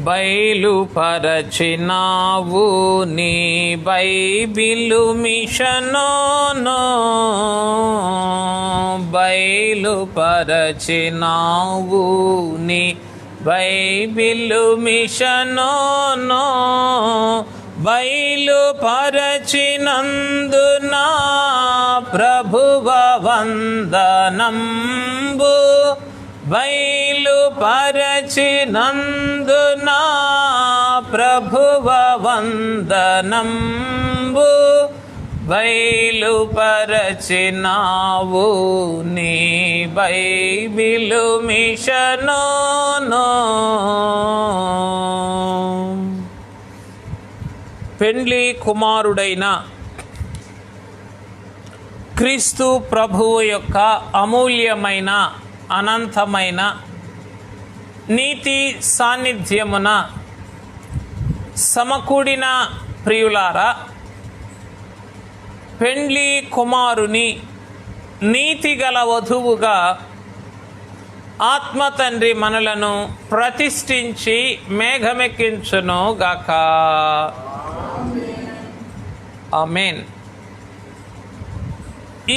బయలుపరచినావు నీ బైబిలు మిషనును, బయలుపరచినావు నీ బైబిలు మిషనును, బయలుపరచినందున ప్రభువ వందనంబు, బయలుపరచినందున ప్రభువ వందనంబు, బయలుపరచినావు నీ బైబిలు మిషనును. పెండ్లి కుమారుడైన క్రీస్తు ప్రభువు యొక్క అమూల్యమైన అనంతమైన నీతి సాన్నిధ్యమున సమకూడిన ప్రియులారా, పెండ్లి కుమారుని నీతిగల వధువుగా ఆత్మ తండ్రి మనలను ప్రతిష్ఠించి మేఘమెక్కించును గాక. ఆమేన్.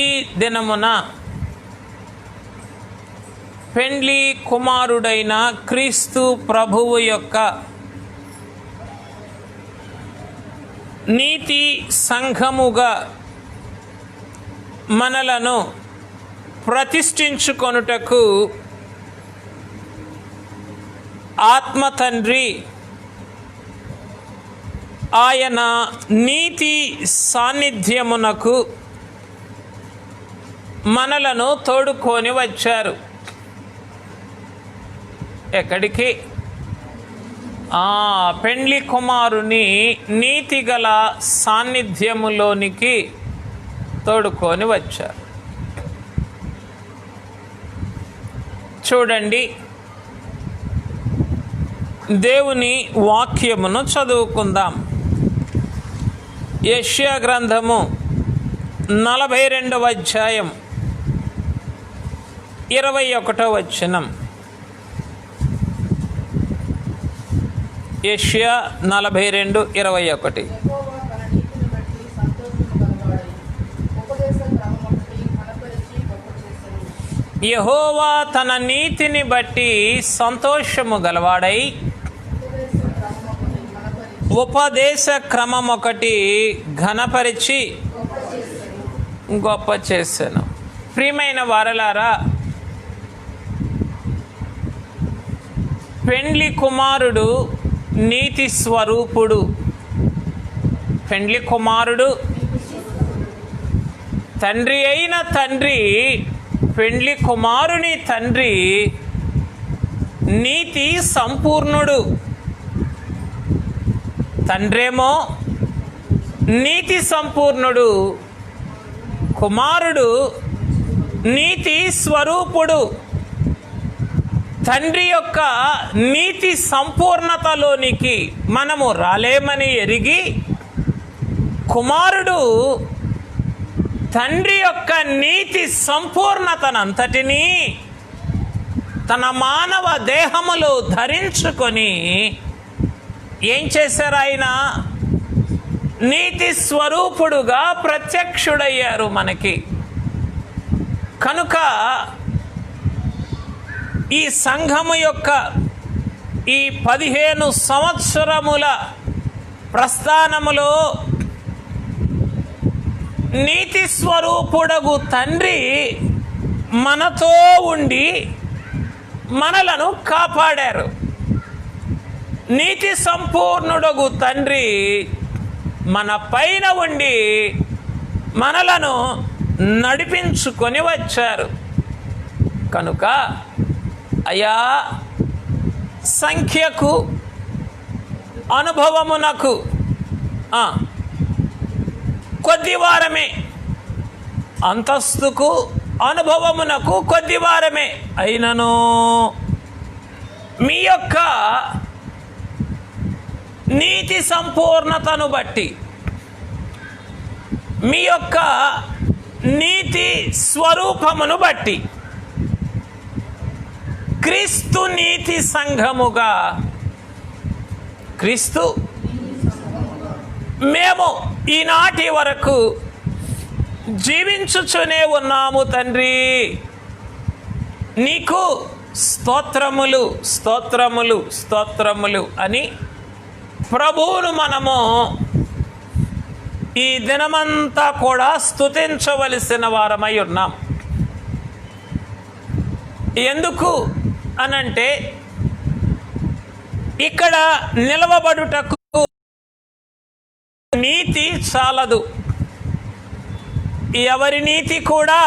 ఈ దినమున పెండ్లి కుమారుడైన క్రీస్తు ప్రభువు యొక్క నీతి సంఘముగా మనలను ప్రతిష్ఠించుకొనుటకు ఆత్మ తండ్రి ఆయన నీతి సాన్నిధ్యమునకు మనలను తోడుకొని వచ్చారు. ఎక్కడికి? పెండ్లి కుమారుని నీతిగల సాన్నిధ్యములోనికి తోడుకొని వచ్చారు. చూడండి, దేవుని వాక్యమును చదువుకుందాం. యెషయా గ్రంథము 42వ అధ్యాయం 21వ వచనం. యెషయా 42:21. యెహోవా తన నీతిని బట్టి సంతోషము గలవాడై ఉపదేశ క్రమం ఒకటి ఘనపరిచి గొప్ప చేశాను. ప్రియమైన వారలారా, పెండ్లి కుమారుడు నీతి స్వరూపుడు. పెండ్లి కుమారుడు తండ్రి అయిన తండ్రి, పెండ్లి కుమారుని తండ్రి నీతి సంపూర్ణుడు. తండ్రేమో నీతి సంపూర్ణుడు, కుమారుడు నీతి స్వరూపుడు. తండ్రి యొక్క నీతి సంపూర్ణతలోనికి మనము రాలేమని ఎరిగి, కుమారుడు తండ్రి యొక్క నీతి సంపూర్ణతనంతటినీ తన మానవ దేహములో ధరించుకొని ఏం చేశారు? ఆయన నీతి స్వరూపుడుగా ప్రత్యక్షుడయ్యారు మనకి. కనుక ఈ సంఘము యొక్క ఈ 15 సంవత్సరముల ప్రస్థానములో నీతి స్వరూపుడగు తండ్రి మనతో ఉండి మనలను కాపాడారు. నీతి సంపూర్ణుడగు తండ్రి మన పైన ఉండి మనలను నడిపించుకొని వచ్చారు. కనుక అయా, సంఖ్యకు అనుభవమునకు కొద్దివారమే, అంతస్తుకు అనుభవమునకు కొద్దివారమే అయినను మీ యొక్క నీతి సంపూర్ణతను బట్టి, మీ యొక్క నీతి స్వరూపమును బట్టి క్రీస్తు నీతి సంఘముగా క్రీస్తు మేము ఈనాటి వరకు జీవించుచునే ఉన్నాము తండ్రి. నీకు స్తోత్రములు స్తోత్రములు స్తోత్రములు అని ప్రభువును మనము ఈ దినమంతా కూడా స్తుతించవలసిన వారమై ఉన్నాం. ఎందుకు అనంటే ఇక్కడ నిలవబడుటకు నీతి చాలదు, ఎవరి నీతి కూడా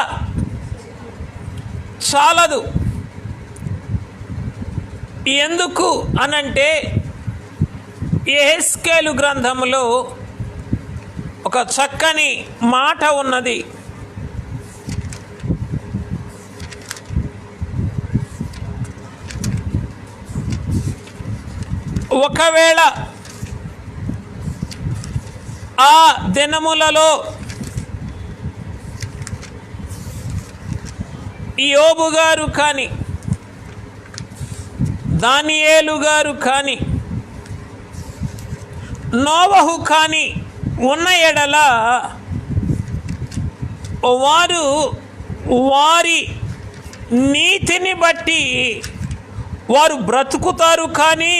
చాలదు. ఎందుకు అనంటే యెహెజ్కేలు గ్రంథములో ఒక చక్కని మాట ఉన్నది. ఒకవేళ ఆ దినములలో యోబు గారు కానీ దానియేలు గారు కానీ నోవహు కానీ ఉన్న ఎడల వారు వారి నీతిని బట్టి వారు బ్రతుకుతారు. కానీ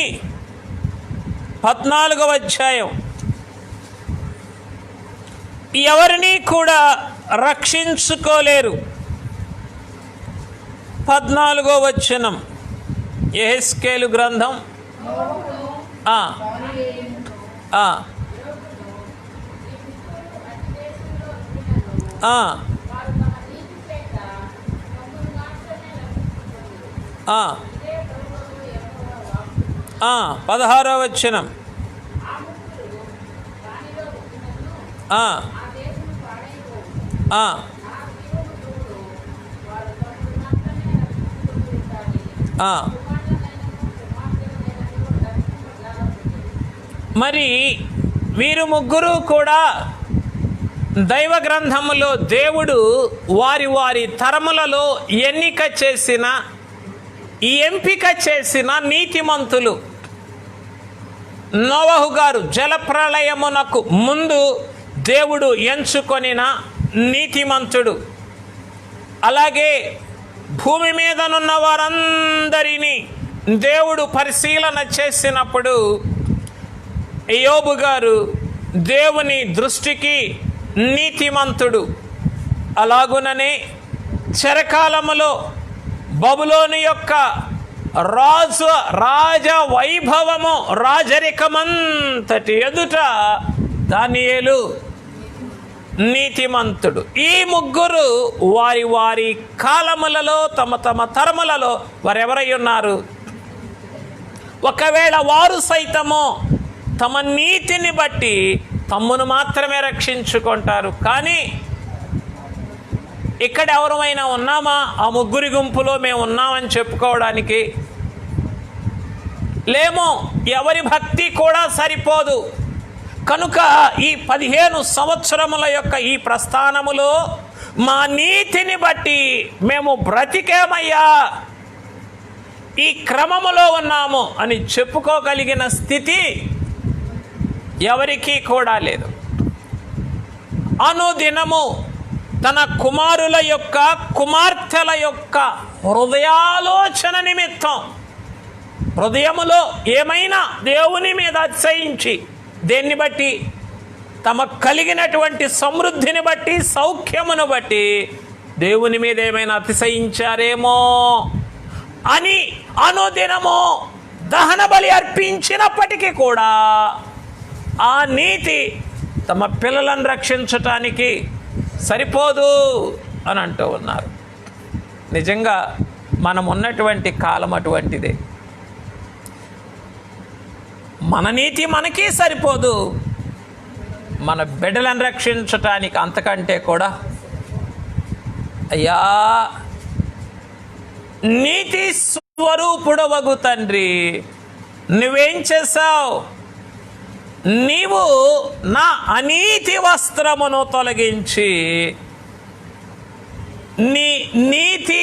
14వ అధ్యాయం ఎవరిని కూడా రక్షించుకోలేరు. 14వ వచనం యెహెజ్కేలు గ్రంథం పదహారవ వచనం మరి వీరు ముగ్గురు కూడా దైవ గ్రంథములో దేవుడు వారి వారి తరములలో ఎంపిక చేసిన నీతిమంతులు. నోవహు గారు జలప్రళయమునకు ముందు దేవుడు ఎంచుకొనిన నీతిమంతుడు. అలాగే భూమి మీదనున్న వారందరినీ దేవుడు పరిశీలన చేసినప్పుడు యోబు గారు దేవుని దృష్టికి నీతిమంతుడు. అలాగుననే చెరకాలములో బబులోను యొక్క రాజ వైభవము రాజరికమంతటి ఎదుట దానియేలు నీతిమంతుడు. ఈ ముగ్గురు వారి వారి కాలములలో తమ తమ తరములలో వారెవరై ఉన్నారు. ఒకవేళ వారు సైతము తమ నీతిని బట్టి తమ్మును మాత్రమే రక్షించుకుంటారు. కానీ ఇక్కడ ఎవరమైనా ఉన్నామా ఆ ముగ్గురి గుంపులో మేము ఉన్నామని చెప్పుకోవడానికి? లేమో. ఎవరి భక్తి కూడా సరిపోదు. కనుక ఈ 15 సంవత్సరముల యొక్క ఈ ప్రస్థానములో మా నీతిని బట్టి మేము బ్రతికేమయ్యా, ఈ క్రమములో ఉన్నాము అని చెప్పుకోగలిగిన స్థితి ఎవరికీ కూడా లేదు. అనుదినము తన కుమారుల యొక్క కుమార్తెల యొక్క హృదయాలోచన నిమిత్తం హృదయములో ఏమైనా దేవుని మీద అతిశయించి, దేన్ని బట్టి? తమ కలిగినటువంటి సమృద్ధిని బట్టి, సౌఖ్యమును బట్టి దేవుని మీద ఏమైనా అతిశయించారేమో అని అనుదినము దహన బలి అర్పించినప్పటికీ కూడా ఆ నీతి తమ పిల్లలను రక్షించటానికి సరిపోదు అని అంటూ ఉన్నారు. నిజంగా మనం ఉన్నటువంటి కాలం అటువంటిదే. మన నీతి మనకి సరిపోదు, మన బిడ్డలను రక్షించటానికి అంతకంటే కూడా. అయ్యా, నీతి స్వరూపుడవగు తండ్రి, నువ్వేం చేశావు? నీవు నా అనీతి వస్త్రమును తొలగించి నీ నీతి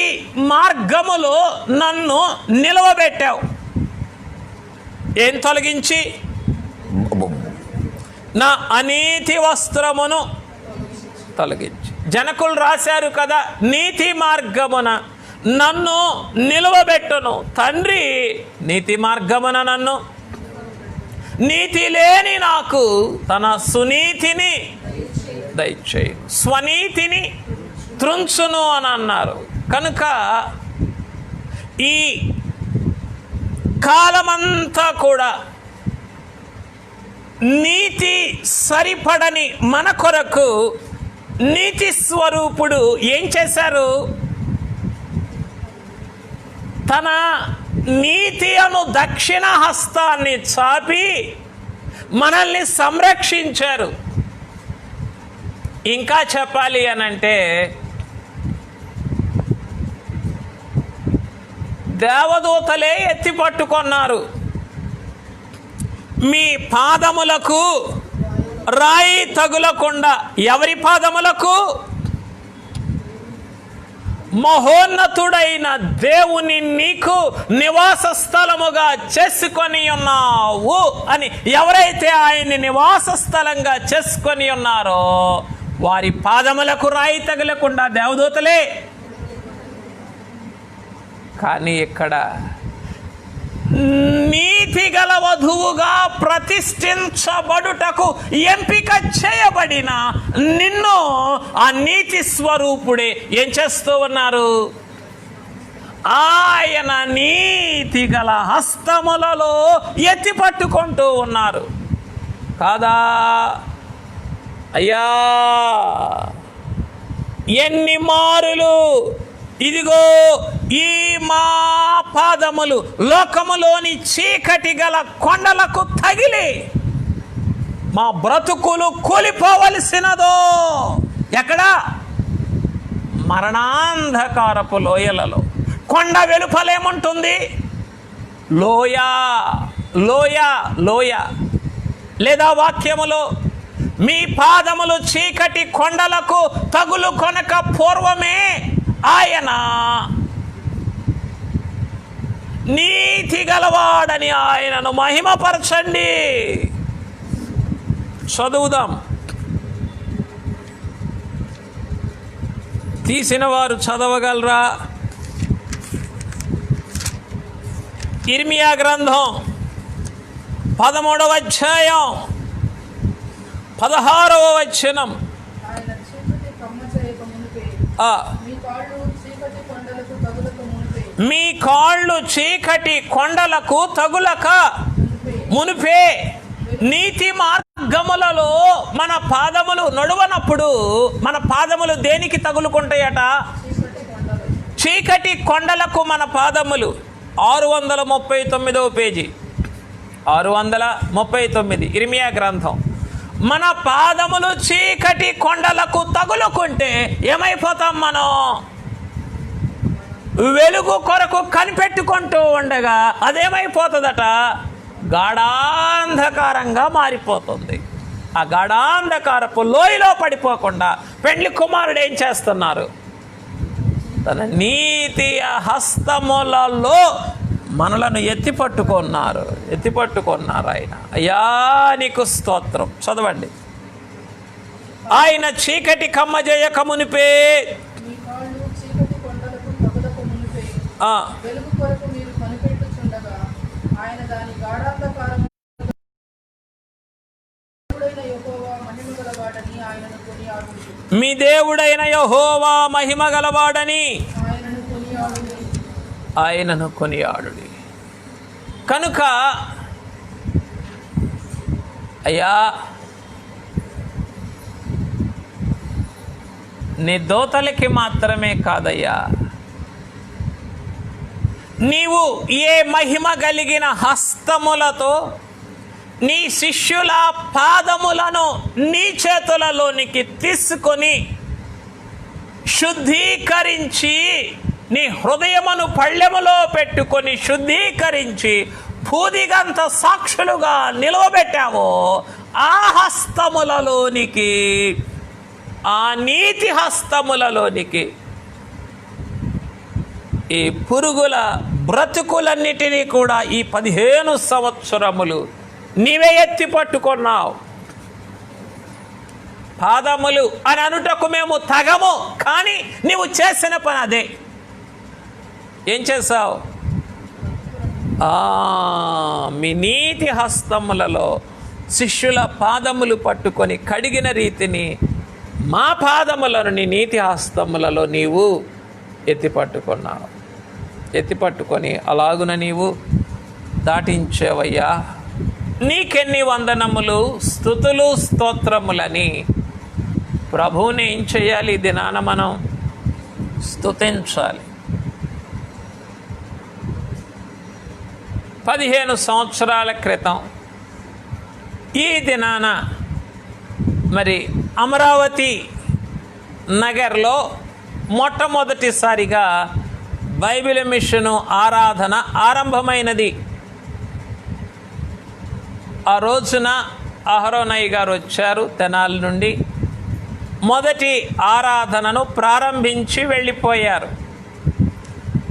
మార్గములో నన్ను నిలవబెట్టావు. ఏం తొలగించి? నా అనీతి వస్త్రమును తొలగించి. జనకులు రాశారు కదా, నీతి మార్గమున నన్ను నిలువబెట్టును తండ్రి, నీతి మార్గమున నన్ను, నీతి లేని నాకు తన సునీతిని దయచేయి, స్వనీతిని త్రుంచును అని అన్నారు. కనుక ఈ కాలమంతా కూడా నీతి సరిపడని మన కొరకు నీతి స్వరూపుడు ఏం చేశారు? తన నీతి అను దక్షిణ హస్తాన్ని చాపి మనల్ని సంరక్షించారు. ఇంకా చెప్పాలి అనంటే దేవదూతలే ఎత్తి పట్టుకున్నారు. మీ పాదములకు రాయి తగులకుండా. ఎవరి పాదములకు? మహోన్నతుడైన దేవుని నీకు నివాస స్థలముగా చేసుకొని ఉన్నావు అని ఎవరైతే ఆయన్ని నివాస స్థలంగా చేసుకొని ఉన్నారో వారి పాదములకు రాయి తగలకుండా దేవదూతలే. కానీ ఇక్కడ నీతి గల వధువుగా ప్రతిష్ఠించబడుటకు ఎంపిక చేయబడిన నిన్ను ఆ నీతి స్వరూపుడే ఏం చేస్తూ ఉన్నారు? ఆయన నీతి గల హస్తములలో ఎత్తి పట్టుకుంటూ ఉన్నారు కాదా? అయ్యా, ఎన్ని మారులు ఇదిగో ఈ మా పాదములు లోకములోని చీకటి గల కొండలకు తగిలి మా బ్రతుకులు కూలిపోవలసినదో. ఎక్కడ? మరణాంధకారపు లోయలలో. కొండ వెలుపలేముంటుంది? లోయ, లోయ, లోయ. లేదా వాక్యములో మీ పాదములు చీకటి కొండలకు తగులు కొనక పూర్వమే ఆయన నీతి గలవాడని ఆయనను మహిమపరచండి. చదువుదాం. తీసిన వారు చదవగలరా? ఇర్మియా గ్రంథం 13వ అధ్యాయం 16వ వచనం. మీ కాళ్ళు చీకటి కొండలకు తగులక మునిపే నీతి మార్గములలో మన పాదములు నడువనప్పుడు మన పాదములు దేనికి తగులుకుంటాయట? చీకటి కొండలకు మన పాదములు. 639వ పేజీ, 639 ఇర్మియా గ్రంథం. మన పాదములు చీకటి కొండలకు తగులుకుంటే ఏమైపోతాం? మనం వెలుగు కొరకు కనిపెట్టుకుంటూ ఉండగా అదేమైపోతుందట? గాఢాంధకారంగా మారిపోతుంది. ఆ గాఢాంధకారపు లోయలో పడిపోకుండా పెండ్లి కుమారుడు ఏం చేస్తున్నారు? తన నీతి హస్తములలో మనలను ఎత్తి పట్టుకున్నారు ఆయన. అయ్యా నీకు స్తోత్రం. చదవండి. ఆయన చీకటి కమ్మజేయక మునిపే మీ దేవుడైన యెహోవా మహిమ గలవాడని ఆయనను కొనియాడుడి. కనుక అయ్యా, నీ దూతలకి మాత్రమే కాదయ్యా, నీవు ఏ మహిమ కలిగిన హస్తములతో నీ శిష్యుల పాదములను నీ చేతులలోనికి తీసుకొని శుద్ధీకరించి నీ హృదయమును పళ్ళెములో పెట్టుకొని శుద్ధీకరించి భూదిగంత సాక్షులుగా నిలవబెట్టావో ఆ హస్తములలోనికి, ఆ నీతి హస్తములలోనికి ఈ పురుగుల బ్రతుకులన్నిటినీ కూడా ఈ 15 సంవత్సరములు నీవే ఎత్తి పట్టుకున్నావు. పాదములు అని అనుటకు మేము తగము, కానీ నీవు చేసిన పని అదే. ఏం చేశావు? మీ నీతి హస్తములలో శిష్యుల పాదములు పట్టుకొని కడిగిన రీతిని మా పాదములను నీ నీతి హస్తములలో నీవు ఎత్తిపట్టుకున్నావు. ఎత్తిపట్టుకొని అలాగున నీవు దాటించేవయ్యా. నీకెన్ని వందనములు, స్తుతులు, స్తోత్రములని ప్రభువుని ఏం చేయాలి? దినాన మనం స్తుతించాలి. 15 సంవత్సరాల క్రితం ఈ దినాన మరి అమరావతి నగర్లో మొట్టమొదటిసారిగా బైబిల్ మిషను ఆరాధన ఆరంభమైనది. ఆ రోజున అహరోనయ్య గారు వచ్చారు తెనాలి నుండి. మొదటి ఆరాధనను ప్రారంభించి వెళ్ళిపోయారు.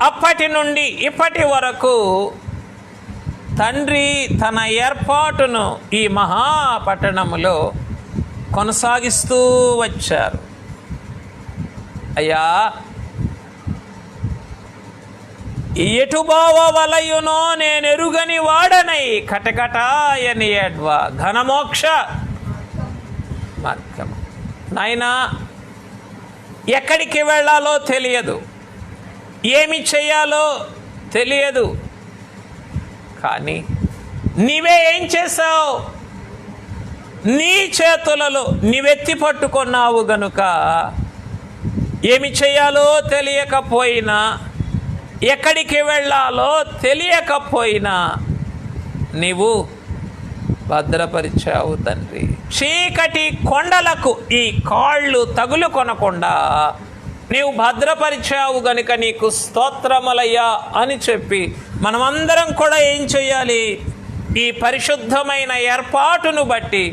అప్పటి నుండి ఇప్పటి వరకు తండ్రి తన ఏర్పాటును ఈ మహాపట్టణములో కొనసాగిస్తూ వచ్చారు. అయ్యా, ఎటు బావ వలయునో నేనెరుగని వాడనై కటకటాయని ఏడ్వా ఘనమోక్ష మార్గము. నాయనా, ఎక్కడికి వెళ్ళాలో తెలియదు, ఏమి చేయాలో తెలియదు, కానీ నీవే ఏం చేశావు? నీ చేతులలో నీవెత్తి పట్టుకున్నావు గనుక ఏమి చేయాలో తెలియకపోయినా, ఎక్కడికి వెళ్ళాలో తెలియకపోయినా నీవు భద్రపరిచావు తండ్రి. చీకటి కొండలకు ఈ కాళ్ళు తగులు కొనకుండా నీవు భద్రపరిచావు గనుక నీకు స్తోత్రములయ్యా అని చెప్పి మనమందరం కూడా ఏం చేయాలి? ఈ పరిశుద్ధమైన ఏర్పాటును బట్టి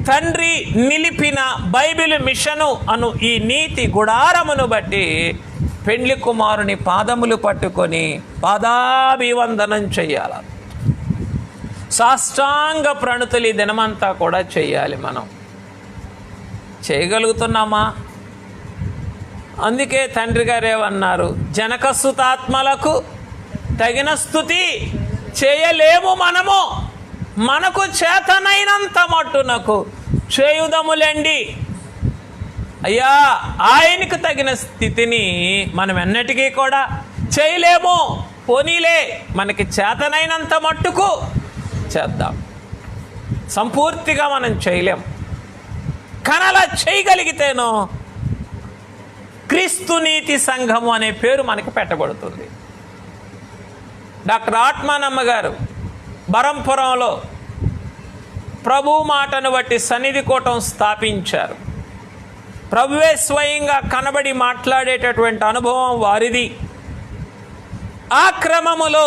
తండ్రి నిలిపిన బైబిల్ మిషను అను ఈ నీతి గుడారమును బట్టి పెండ్లి కుమారుని పాదములు పట్టుకొని పాదాభివందనం చెయ్యాలి. సాష్టాంగ ప్రణుతులు ఈ దినమంతా కూడా చెయ్యాలి. మనం చేయగలుగుతున్నామా? అందుకే తండ్రి గారేమన్నారు? జనకస్తుతాత్మలకు తగిన స్తుతి చేయలేము మనము, మనకు చేతనైనంత మట్టునకు చేయుదములేండి. అయ్యా, ఆయనకు తగిన స్థితిని మనం ఎన్నటికీ కూడా చేయలేము. పోనీలే, మనకి చేతనైనంత మట్టుకు చేద్దాం. సంపూర్తిగా మనం చేయలేం, కానీ అలా చేయగలిగితేనో క్రీస్తు నీతి సంఘము అనే పేరు మనకి పెట్టబడుతుంది. డాక్టర్ ఆత్మానమ్మ గారు బరంపురంలో ప్రభు మాటను బట్టి సన్నిధి కూటం స్థాపించారు. ప్రభువే స్వయంగా కనబడి మాట్లాడేటటువంటి అనుభవం వారిది. ఆ క్రమములో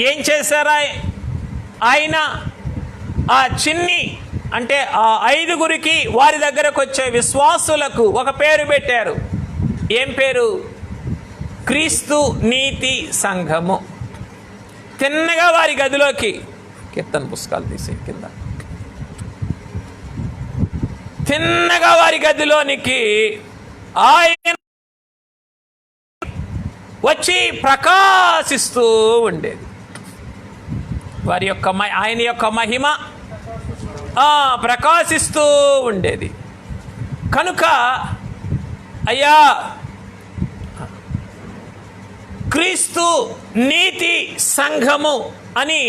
ఏం చేశారా ఆయన? ఆ చిన్ని అంటే ఆ 5గురికి వారి దగ్గరకు వచ్చే విశ్వాసులకు ఒక పేరు పెట్టారు. ఏం పేరు? క్రీస్తు నీతి సంఘము. తిన్నగా వారి గదిలోకి కీర్తన పుస్తకాలు తీసే కింద తిన్నగా వారి గదిలోనికి ఆయన వచ్చి ప్రకాశిస్తూ ఉండేది. వారి యొక్క ఆయన యొక్క మహిమ ప్రకాశిస్తూ ఉండేది. కనుక అయ్యా, క్రీస్తు నీతి సంఘము అని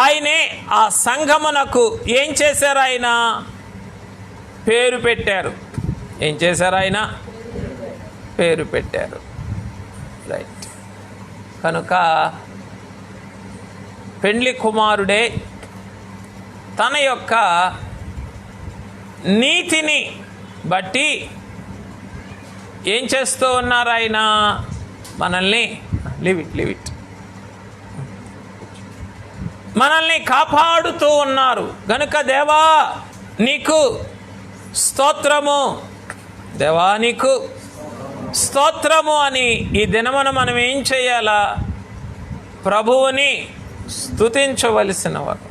ఆయనే ఆ సంఘమునకు ఏం చేశారు? ఆయన పేరు పెట్టారు. ఏం చేశారు? ఆయన పేరు పెట్టారు. రైట్. కనుక పెండ్లి కుమారుడే తన యొక్క నీతిని బట్టి ఏం చేస్తూ ఉన్నారు? ఆయన మనల్ని లివిట్ మనల్ని కాపాడుతూ ఉన్నారు. గనుక దేవా నీకు స్తోత్రము, దేవా నీకు స్తోత్రము అని ఈ దినమున మనం ఏం చేయాలా? ప్రభువుని స్తుతించవలసిన వారు.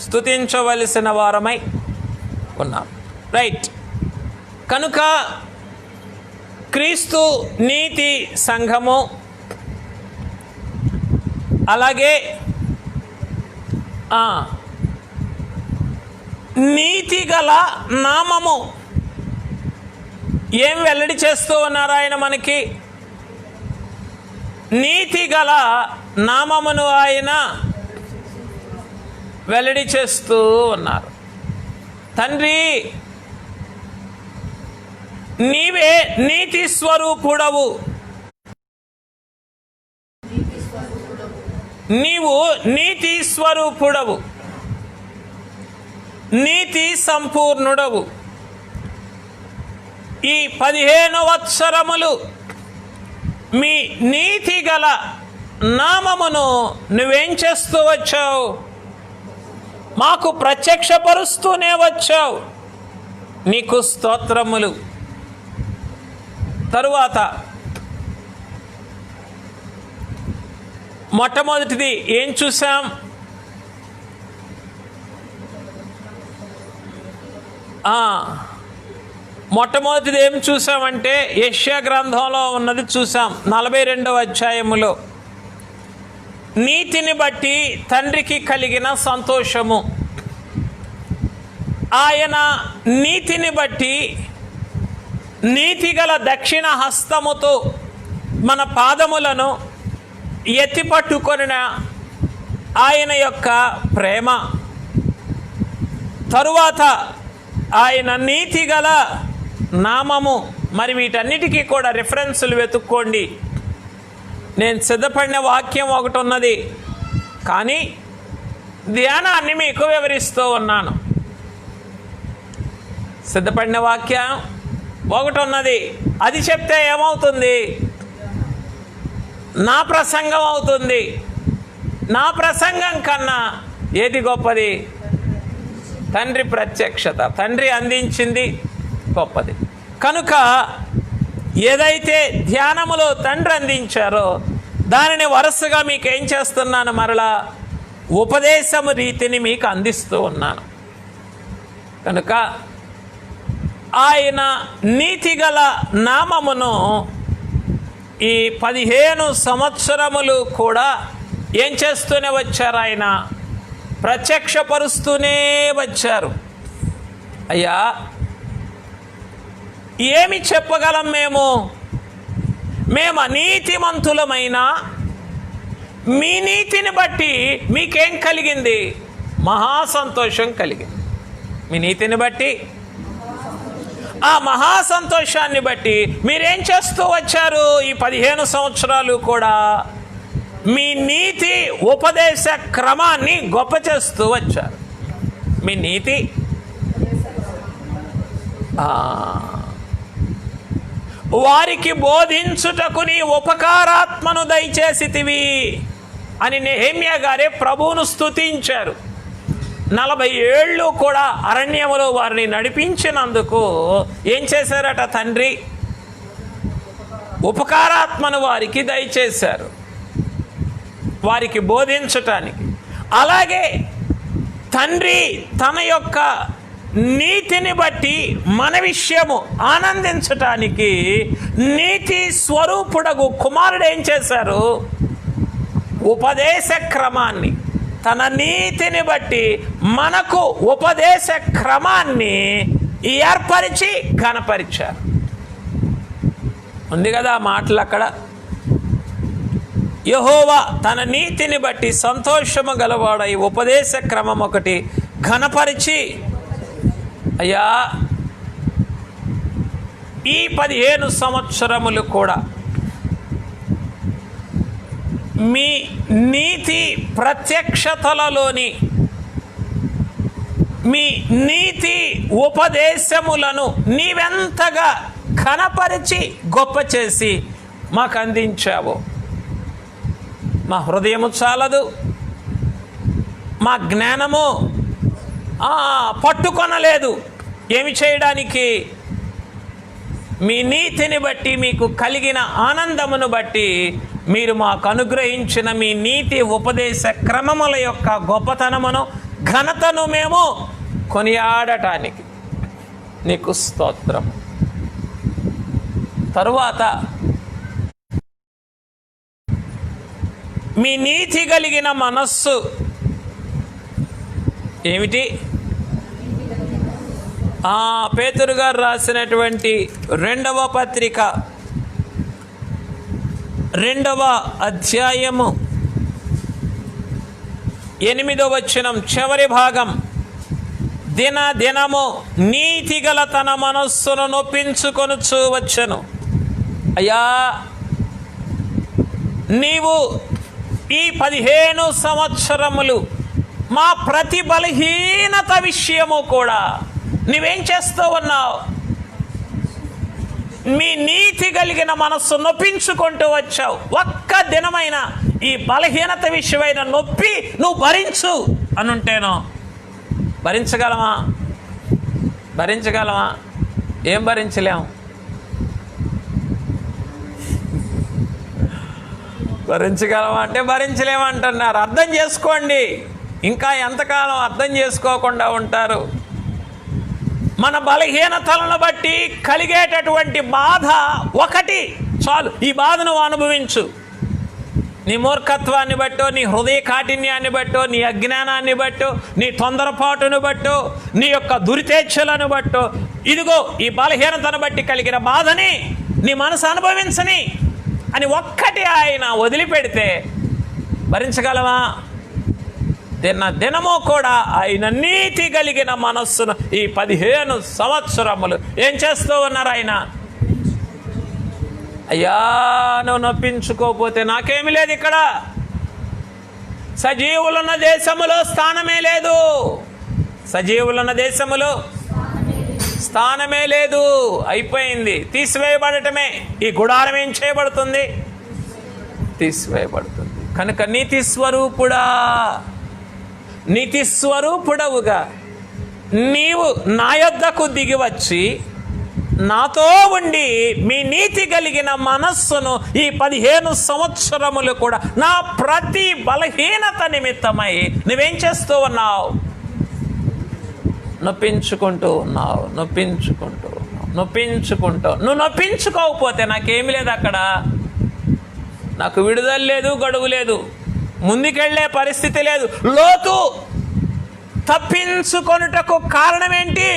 స్తుతించవలసిన వారమై ఉన్నాం. రైట్. కనుక క్రీస్తు నీతి సంఘము, అలాగే నీతి గల నామము ఏం వెల్లడి చేస్తూ ఉన్నారు ఆయన మనకి? నీతి గల నామమును ఆయన వెల్లడి చేస్తూ ఉన్నారు. తండ్రి, నీవే నీతి స్వరూపుడవు, నీవు నీతి స్వరూపుడవు, నీతి సంపూర్ణుడవు. ఈ 15 సంవత్సరములు మీ నీతి గల నామమును నువ్వేం చేస్తూ వచ్చావు? మాకు ప్రత్యక్షపరుస్తూనే వచ్చావు. నీకు స్తోత్రములు. తరువాత మొట్టమొదటిది ఏం చూసాం? మొట్టమొదటిది ఏం చూసామంటే యెషయా గ్రంథంలో ఉన్నది చూసాం. 42వ అధ్యాయములో నీతిని బట్టి తండ్రికి కలిగిన సంతోషము. ఆయన నీతిని బట్టి నీతిగల దక్షిణ హస్తముతో మన పాదములను ఎత్తిపట్టుకొనిన ఆయన యొక్క ప్రేమ. తరువాత ఆయన నీతిగల నామము. మరి వీటన్నిటికీ కూడా రిఫరెన్సులు వెతుక్కోండి. నేను సిద్ధపడిన వాక్యం ఒకటి ఉన్నది, కానీ ధ్యానాన్ని మీకు వివరిస్తూ ఉన్నాను. సిద్ధపడిన వాక్యం ఒకటి ఉన్నది, అది చెప్తే ఏమవుతుంది? నా ప్రసంగం అవుతుంది. నా ప్రసంగం కన్నా ఏది గొప్పది? తండ్రి ప్రత్యక్షత, తండ్రి అందించింది గొప్పది. కనుక ఏదైతే ధ్యానములో తండ్రి అందించారో దానిని వరుసగా మీకు ఏం చేస్తున్నాను? మరలా ఉపదేశము రీతిని మీకు అందిస్తూ ఉన్నాను. కనుక ఆయన నీతిగల నామమును ఈ 15 సంవత్సరములు కూడా ఏం చేస్తూనే వచ్చారు? ఆయన ప్రత్యక్షపరుస్తూనే వచ్చారు. అయ్యా, ఏమి చెప్పగలం మేము? మేము అనీతిమంతులమైన మీ నీతిని బట్టి మీకేం కలిగింది? మహాసంతోషం కలిగింది. మీ నీతిని బట్టి, ఆ మహాసంతోషాన్ని బట్టి మీరేం చేస్తూ వచ్చారు? ఈ 15 సంవత్సరాలు కూడా మీ నీతి ఉపదేశ క్రమాన్ని గొప్ప చేస్తూ వచ్చారు. మీ నీతి వారికి బోధించుటకు నీ ఉపకారాత్మను దయచేసితివి అని నెహెమ్యా గారే ప్రభువును స్తుతించారు. 40 ఏళ్ళు కూడా అరణ్యములో వారిని నడిపించినందుకు ఏం చేశారట? తండ్రి ఉపకారాత్మను వారికి దయచేశారు, వారికి బోధించటానికి. అలాగే తండ్రి తన యొక్క నీతిని బట్టి మన విషయము ఆనందించటానికి నీతి స్వరూపుడగు కుమారుడు ఏం చేశారు? ఉపదేశ క్రమాన్ని, తన నీతిని బట్టి మనకు ఉపదేశ క్రమాన్ని ఏర్పరిచి ఘనపరిచారు. ఉంది కదా మాటలు అక్కడ. యెహోవా తన నీతిని బట్టి సంతోషము గలవాడై ఉపదేశ క్రమం ఒకటి ఘనపరిచి. అయ్యా, ఈ 15 సంవత్సరములు కూడా మీ నీతి ప్రత్యక్షతలలోని మీ నీతి ఉపదేశములను నీవెంతగా ఘనపరిచి గొప్ప చేసి మాకు అందించావు. మా హృదయము చాలదు, మా జ్ఞానము పట్టుకొనలేదు ఏమి చేయడానికి. మీ నీతిని బట్టి, మీకు కలిగిన ఆనందమును బట్టి మీరు మాకు అనుగ్రహించిన మీ నీతి ఉపదేశ క్రమముల యొక్క గొప్పతనమును ఘనతను మేము కొనియాడటానికి నీకు స్తోత్రం. తరువాత మీ నీతి కలిగిన మనస్సు ఏమిటి? పేతురు గారు రాసినటువంటి 2వ పత్రిక 2వ అధ్యాయము 8వ వచనం చివరి భాగం. దినము నీతిగల తన మనస్సును నొప్పించుకొనుచు వచ్చెను. అయ్యా, నీవు ఈ 15 సంవత్సరములు మా ప్రతి బలహీనత విషయము కూడా నువ్వేం చేస్తూ ఉన్నావు? మీ నీతి కలిగిన మనస్సు నొప్పించుకుంటూ వచ్చావు. ఒక్క దినమైన ఈ బలహీనత విషయమైన నొప్పి నువ్వు భరించు అనుంటేనో భరించగలమా? ఏం భరించలేము. భరించగలమా అంటే భరించలేమంటున్నారు. అర్థం చేసుకోండి. ఇంకా ఎంతకాలం అర్థం చేసుకోకుండా ఉంటారు? మన బలహీనతలను బట్టి కలిగేటటువంటి బాధ ఒకటి చాలు. ఈ బాధ నువ్వు అనుభవించు. నీ మూర్ఖత్వాన్ని బట్టో, నీ హృదయ కాఠిన్యాన్ని బట్టో, నీ అజ్ఞానాన్ని బట్టో, నీ తొందరపాటును బట్టో, నీ యొక్క దురితేచ్ఛలను బట్టో, ఇదిగో ఈ బలహీనతను బట్టి కలిగిన బాధని నీ మనసు అనుభవించని అని ఒక్కటి ఆయన వదిలిపెడితే భరించగలవా? దినము కూడా ఆయన నీతి కలిగిన మనస్సును ఈ 15 సంవత్సరములు ఏం చేస్తూ ఉన్నారు? ఆయన అయ్యా, నువ్వు నొప్పించుకోకపోతే నాకేమీ లేదు. ఇక్కడ సజీవులున్న దేశములో స్థానమే లేదు. సజీవులున్న దేశములో స్థానమే లేదు. అయిపోయింది. తీసివేయబడటమే. ఈ గుడారం ఏం చేయబడుతుంది? తీసివేయబడుతుంది. కనుక నీతి స్వరూపుడవుగా నీవు నా యొద్దకు దిగి వచ్చి నాతో ఉండి మీ నీతి కలిగిన మనస్సును ఈ 15 సంవత్సరములు కూడా నా ప్రతి బలహీనత నిమిత్తమై నువ్వేం చేస్తూ ఉన్నావు? నొప్పించుకుంటూ ఉన్నావు. నువ్వు నొప్పించుకోకపోతే నాకేమి లేదు. అక్కడ నాకు విడుదల లేదు, గడువు లేదు, ముందుకెళ్లే పరిస్థితి లేదు. లోతు తప్పించుకొనుటకు కారణం ఏంటి?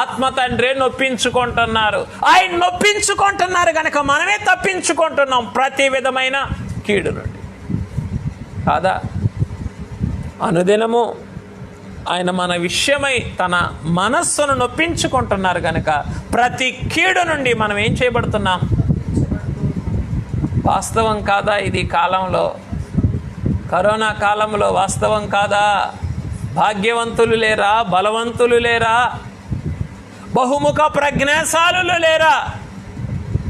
ఆత్మ తండ్రి నొప్పించుకుంటున్నారు. ఆయన నొప్పించుకుంటున్నారు కనుక మనమే తప్పించుకుంటున్నాం ప్రతి విధమైన కీడు నుండి. కాదా? అనుదినము ఆయన మన విషయమై తన మనస్సును నొప్పించుకుంటున్నారు కనుక ప్రతి కీడు నుండి మనం ఏం చేయబడుతున్నాం? వాస్తవం కాదా? ఇది కాలంలో, కరోనా కాలంలో వాస్తవం కాదా? భాగ్యవంతులు లేరా? బలవంతులు లేరా? బహుముఖ ప్రజ్ఞాశాలులు లేరా?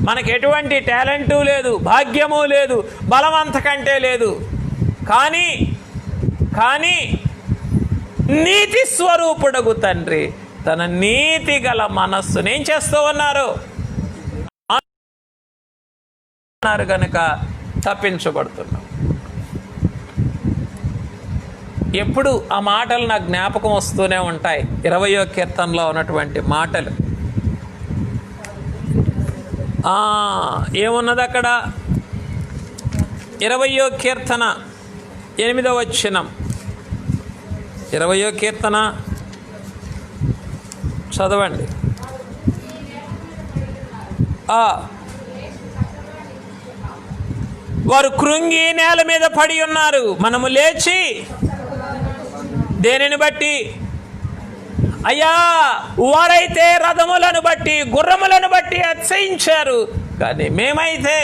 మనకు ఎటువంటి టాలెంటు లేదు, భాగ్యము లేదు, బలవంత కంటే లేదు. కానీ నీతి స్వరూపుడగు తండ్రి తన నీతి గల మనస్సును ఏం చేస్తూ ఉన్నారు కనుక తప్పించబడుతున్నాం. ఎప్పుడు ఆ మాటలు నాకు జ్ఞాపకం వస్తూనే ఉంటాయి. 20వ కీర్తనలో ఉన్నటువంటి మాటలు. ఏమున్నది అక్కడ? 20వ కీర్తన 8వ వచనం. 20వ కీర్తన చదవండి. వారు కృంగి నేల మీద పడి ఉన్నారు. మనము లేచి దేనిని బట్టి? అయ్యా, వారైతే రథములను బట్టి, గుర్రములను బట్టి అతిశయించారు. కానీ మేమైతే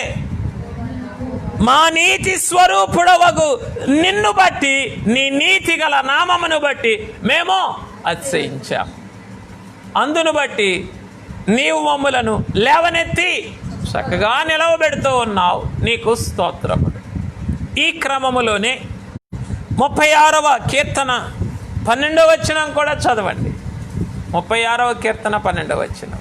మా నీతి స్వరూపుడవగు నిన్ను బట్టి, నీ నీతి గల నామమును బట్టి మేము అతిశయించాం. అందును బట్టి నీవు మమ్ములను లేవనెత్తి చక్కగా నిలవబెడుతూ ఉన్నావు. నీకు స్తోత్రములు. ఈ క్రమములోనే 36వ కీర్తన 12వ వచనం కూడా చదవండి. 36వ కీర్తన 12వ వచనం.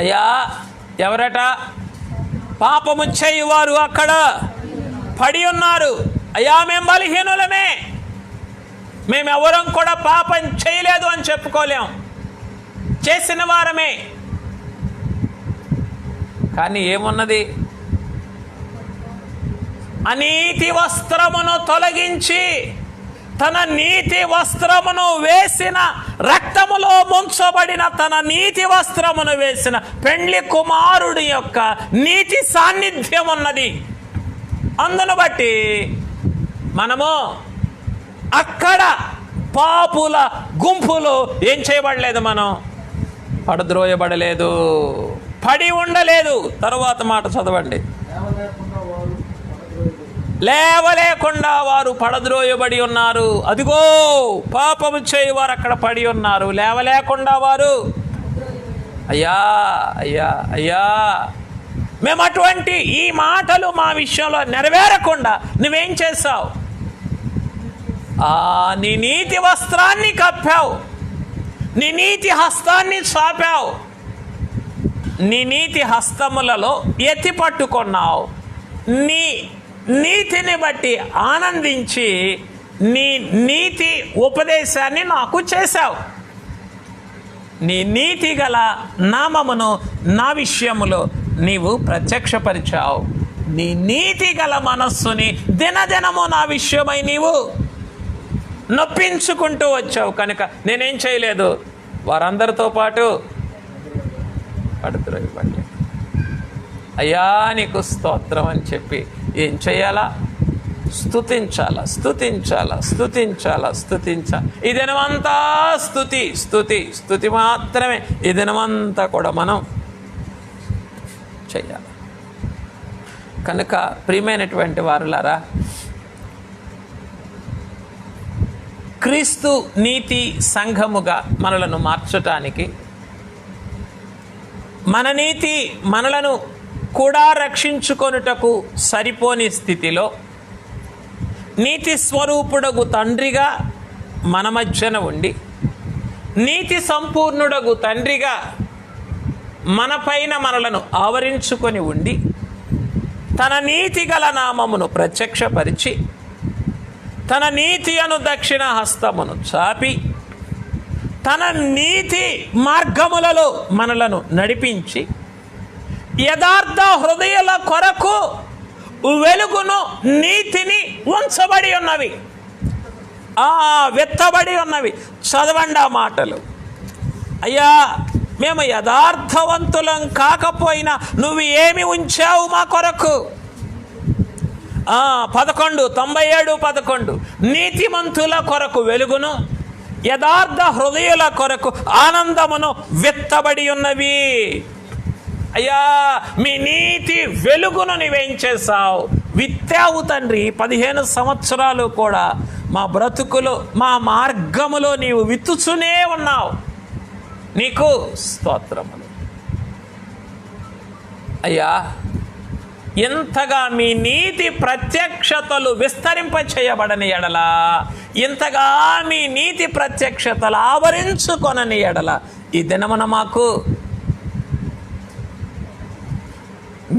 అయ్యా, ఎవరట? పాపము చేయువారు అక్కడ పడి ఉన్నారు. అయ్యా మేము బలహీనులమే, మేమెవరం కూడా పాపం చేయలేదు అని చెప్పుకోలేం, చేసిన వారమే. కానీ ఏమున్నది? అనీతి వస్త్రమును తొలగించి తన నీతి వస్త్రమును వేసిన, రక్తములో ముంచబడిన తన నీతి వస్త్రమును వేసిన పెండ్లి కుమారుడి యొక్క నీతి సాన్నిధ్యం ఉన్నది. అందును బట్టి మనము అక్కడ పాపుల గుంపులో ఏం చేయబడలేదు, మనం పడద్రోయబడలేదు, పడి ఉండలేదు. తరువాత మాట చదవండి. లేవలేకుండా వారు పడద్రోయబడి ఉన్నారు. అదిగో పాపము చేయువారు అక్కడ పడి ఉన్నారు. లేవలేకుండా వారు, అయ్యా అయ్యా అయ్యా, మేము అటువంటి ఈ మాటలు మా విషయంలో నెరవేరకుండా నువ్వేం చేశావు? నీ నీతి వస్త్రాన్ని కప్పావు, నీ నీతి హస్తాన్ని చాపావు, నీ నీతి హస్తములలో ఎత్తి పట్టుకున్నావు. నీ నీతిని బట్టి ఆనందించి నీ నీతి ఉపదేశాన్ని నాకు చేశావు. నీ నీతి గల నామమును నా విషయములో నీవు ప్రత్యక్షపరిచావు. నీ నీతి గల మనస్సుని దినదినము నా విషయమై నీవు నొప్పించుకుంటూ వచ్చావు. కనుక నేనేం చేయలేదు, వారందరితో పాటు పడుతురవ్వండి. అయ్యా నీకు స్తోత్రం అని చెప్పి ఏం చేయాలా? స్తుతించాలా, స్తుతించాలా, స్తుతించాలా, స్తుతించాలి. ఈ దినమంతా స్తుతి స్తుతి స్తుతి మాత్రమే ఈ దినమంతా కూడా మనం చేయాలి. కనుక ప్రియమైనటువంటి వారులారా, క్రీస్తు నీతి సంఘముగా మనలను మార్చటానికి, మన నీతి మనలను కూడా రక్షించుకొనుటకు సరిపోని స్థితిలో నీతి స్వరూపుడగు తండ్రిగా మన మధ్యన ఉండి, నీతి సంపూర్ణుడగు తండ్రిగా మన పైన మనలను ఆవరించుకొని ఉండి, తన నీతి గల నామమును ప్రత్యక్షపరిచి తన నీతి అను దక్షిణ హస్తమును చాపి తన నీతి మార్గములలో మనలను నడిపించి యథార్థ హృదయాల కొరకు వెలుగును నీతిని ఉంచబడి ఉన్నవి, విత్తబడి ఉన్నవి. చదవండి ఆ మాటలు. అయ్యా మేము యథార్థవంతులం కాకపోయినా నువ్వు ఏమి ఉంచావు మా కొరకు? 97:11 నీతిమంతుల కొరకు వెలుగును, యథార్థ హృదయుల కొరకు ఆనందమును విత్తబడి ఉన్నవి. అయ్యా మీ నీతి వెలుగును నీవేం చేశావు? విత్తావు తండ్రి. 15 సంవత్సరాలు కూడా మా బ్రతుకులో, మా మార్గములో నీవు విత్తుచునే ఉన్నావు. నీకు స్తోత్రములు. అయ్యా ఎంతగా మీ నీతి ప్రత్యక్షతలు విస్తరింప చేయబడని ఎడల, ఇంతగా మీ నీతి ప్రత్యక్షతలు ఆవరించుకొనని ఎడల ఈ దినమున మాకు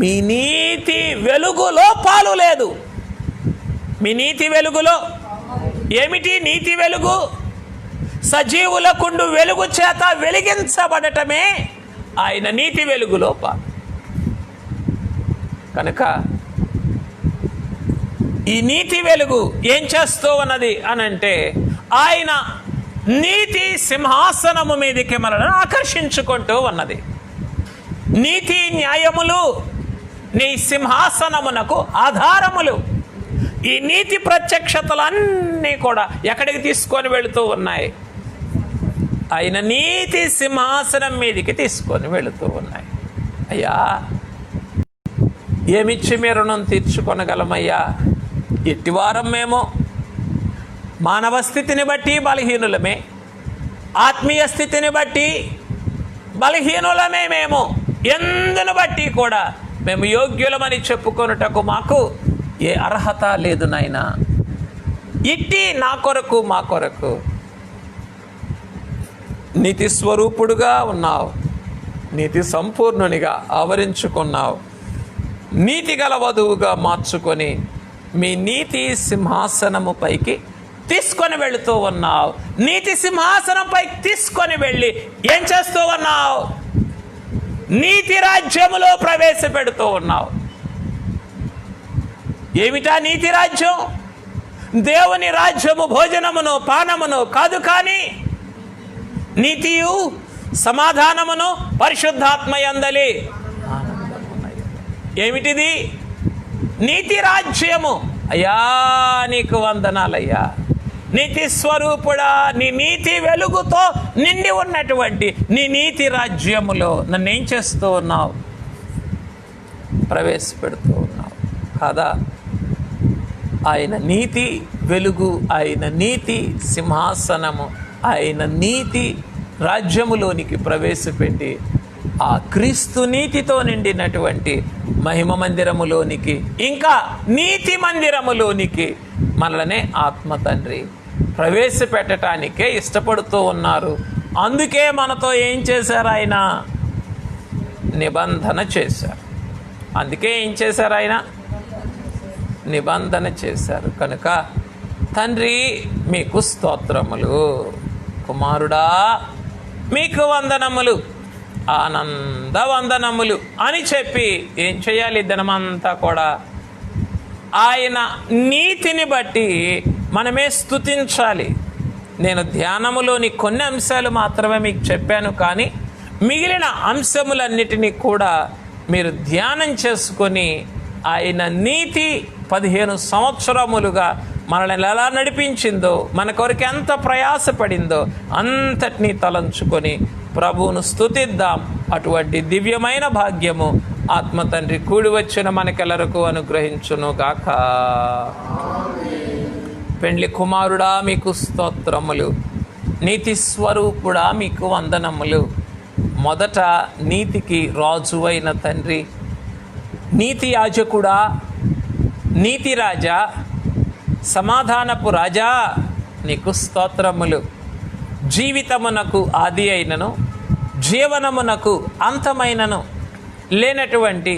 మీ నీతి వెలుగులో పాలు లేదు. మీ నీతి వెలుగులో ఏమిటి? నీతి వెలుగు సజీవులకుండు వెలుగు చేత వెలిగించబడటమే ఆయన నీతి వెలుగులో పాలు. కనుక ఈ నీతి వెలుగు ఏం చేస్తూ ఉన్నది అనంటే, ఆయన నీతి సింహాసనము మీదకి మనలను ఆకర్షించుకుంటూ ఉన్నది. నీతి న్యాయములు నీ సింహాసనమునకు ఆధారములు. ఈ నీతి ప్రత్యక్షతలన్నీ కూడా ఎక్కడికి తీసుకొని వెళుతూ ఉన్నాయి? ఆయన నీతి సింహాసనం మీదకి తీసుకొని వెళుతూ ఉన్నాయి. అయ్యా ఏమిచ్చి మీ రుణం తీర్చుకొనగలమయ్యా? ఎట్టివారం మేము? మానవ స్థితిని బట్టి బలహీనులమే, ఆత్మీయ స్థితిని బట్టి బలహీనులమే మేము. ఎందును బట్టి కూడా మేము యోగ్యులమని చెప్పుకొనుటకు మాకు ఏ అర్హత లేదు నాయనా. ఇట్టి నా కొరకు, మా కొరకు నీతి స్వరూపుడుగా ఉన్నావు, నీతి సంపూర్ణునిగా ఆవరించుకున్నావు. నీతి గల వధువుగా మార్చుకొని మీ నీతి సింహాసనము పైకి తీసుకొని వెళుతూ ఉన్నావు. నీతి సింహాసనం పైకి తీసుకొని వెళ్ళి ఏం చేస్తూ ఉన్నావు? నీతి రాజ్యములో ప్రవేశపెడుతూ ఉన్నావు. ఏమిటా నీతి రాజ్యం? దేవుని రాజ్యము భోజనమును పానమును కాదు, కానీ నీతియు సమాధానమును పరిశుద్ధాత్మయందలి ఆనందమున్నది. ఏమిటిది? నీతి రాజ్యము. అయ్యా నీకు వందనాలయ్యా, నీతి స్వరూపుడా, నీ నీతి వెలుగుతో నిండి ఉన్నటువంటి నీ నీతి రాజ్యములో నన్ను ఏం చేస్తూ ఉన్నావు? ప్రవేశపెడుతూ ఉన్నావు కాదా? ఆయన నీతి వెలుగు, ఆయన నీతి సింహాసనము, ఆయన నీతి రాజ్యములోనికి ప్రవేశపెట్టి ఆ క్రీస్తు నీతితో నిండినటువంటి మహిమ మందిరములోనికి, ఇంకా నీతి మందిరములోనికి మనల్నే ఆత్మ తండ్రి ప్రవేశపెట్టడానికే ఇష్టపడుతూ ఉన్నారు. అందుకే మనతో ఏం చేశారు? ఆయన నిబంధన చేశారు. అందుకే ఏం చేశారు? ఆయన నిబంధన చేశారు. కనుక తండ్రి మీకు స్తోత్రములు, కుమారుడా మీకు వందనములు, ఆనంద వందనములు అని చెప్పి ఏం చేయాలి? దినమంతా కూడా ఆయన నీతిని బట్టి మనమే స్తుతించాలి. నేను ధ్యానములోని కొన్ని అంశాలు మాత్రమే మీకు చెప్పాను, కానీ మిగిలిన అంశములన్నిటినీ కూడా మీరు ధ్యానం చేసుకొని ఆయన నీతి 15 సంవత్సరములుగా మనల్ని ఎలా నడిపించిందో, మన కొరకు ఎంత ప్రయాసపడిందో అంతటినీ తలంచుకొని ప్రభువును స్తుతిద్దాం. అటువంటి దివ్యమైన భాగ్యము ఆత్మ తండ్రి కూడి వచ్చిన మనకెల్లరకు అనుగ్రహించును గాక. పెండ్లి కుమారుడా మీకు స్తోత్రములు, నీతి స్వరూపుడా మీకు వందనములు. మొదట నీతికి రాజువైన తండ్రి, నీతి యాజకుడా, నీతి రాజా, సమాధానపు రాజా నీకు స్తోత్రములు. జీవితమునకు ఆది అయినను జీవనమునకు అంతమైనను లేనటువంటి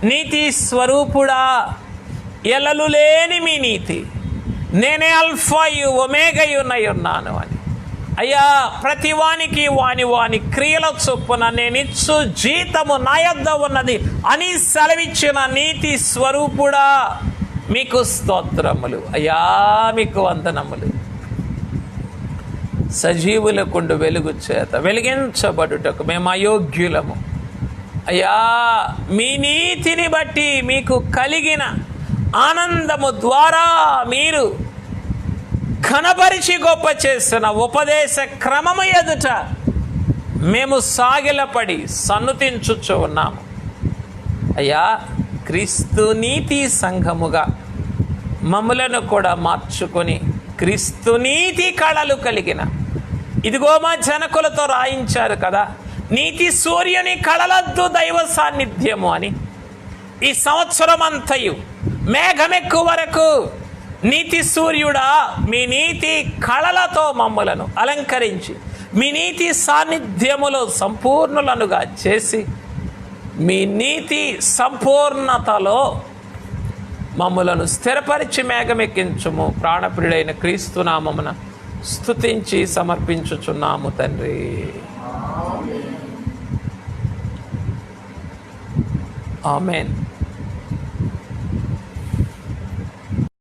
నీతి స్వరూపుడా, ఎలలు లేని మీ నీతి, నేనే అల్ఫాయు ఒమేగయునై ఉన్నాను అని. అయ్యా ప్రతి వానికి వాని క్రియల చొప్పున నేనిచ్చు జీతము నా యొద్ద ఉన్నది అని సెలవిచ్చిన నీతి స్వరూపుడా మీకు స్తోత్రములు. అయ్యా మీకు వందనములు. సజీవులకుండు వెలుగు చేత వెలిగించబడుటకు మేము అయోగ్యులము. అయ్యా మీ నీతిని బట్టి మీకు కలిగిన ఆనందము ద్వారా మీరు ఘనపరిచి గొప్ప చేసిన ఉపదేశ క్రమము ఎదుట మేము సాగిలపడి సన్నుతించుచు ఉన్నాము. అయ్యా క్రీస్తు నీతి సంఘముగా మమ్ములను కూడా మార్చుకొని క్రీస్తు నీతి కళలు కలిగిన, ఇదిగో మా జనకులతో రాయించారు కదా, నీతి సూర్యుని కళలద్దు దైవ సాన్నిధ్యము అని. ఈ సంవత్సరం అంతయు మేఘమెక్కు వరకు నీతి సూర్యుడా మీ నీతి కళలతో మమ్ములను అలంకరించి మీ నీతి సాన్నిధ్యములో సంపూర్ణులనుగా చేసి మీ నీతి సంపూర్ణతలో మమ్ములను స్థిరపరిచి మేఘమెక్కించుము. ప్రాణప్రియుడైన క్రీస్తు నామమున స్తుతించి సమర్పించుచున్నాము తండ్రి. ఆమేన్.